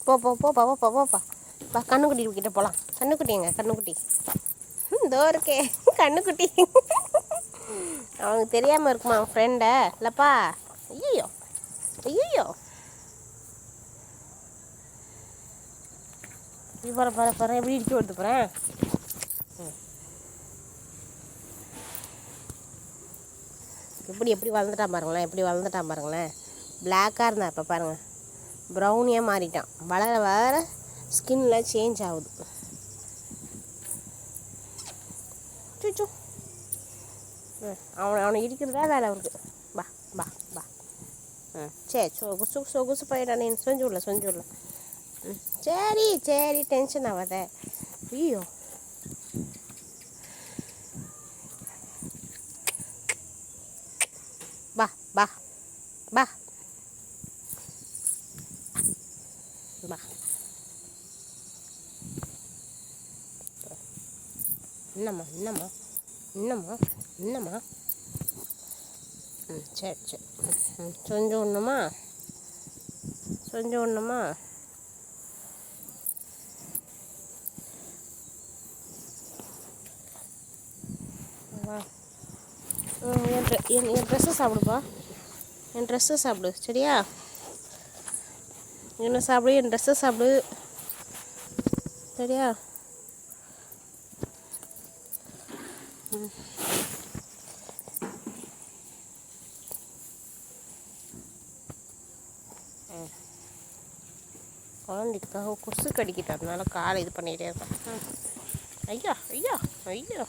போ போ போப்பா போப்பா போப்பா பா கண்ணுக்குட்டி கிட்ட போகலாம். கண்ணுக்குட்டி எங்க கண்ணுக்குட்டி? இதோ இருக்கே கண்ணுக்குட்டி. அவனுக்கு தெரியாமல் இருக்குமா அவன் ஃப்ரெண்டை இல்லைப்பா? ஐயோ ஐயோ போகிறேன் எப்படி இடிக்க கொடுத்து போகிறேன். எப்படி வளர்ந்துட்டான் பாருங்களேன், எப்படி வளர்ந்துட்டான் பாருங்களேன். பிளாக்காக இருந்தான் இப்போ பாருங்கள் ப்ரௌனியாக மாறிட்டான். வளர வளர ஸ்கின்னில் சேஞ்ச் ஆகுது. சுச்சு அவனை இடிக்கிறதா வேலை அவருக்கு. பா பா பா சரி சொகுசு போயிடா நீ செஞ்சு விடல. சரி சரி டென்ஷன் ஆகாத. ஐயோ பா பா பா பா என்னம்மா சரி செஞ்சு விடணுமா என் ட்ரெஸ்ஸை சாப்பிடுப்பா. என் ட்ரெஸ்ஸை சாப்பிடு சரியா? என்ன சாப்பிடு, என் ட்ரெஸ்ஸை சாப்பிடு சரியா? குழந்தைக்காக கொசு கடிக்கிட்டு அதனால காலை இது பண்ணிகிட்டே இருக்கேன். ஐயா ஐயா ஐயா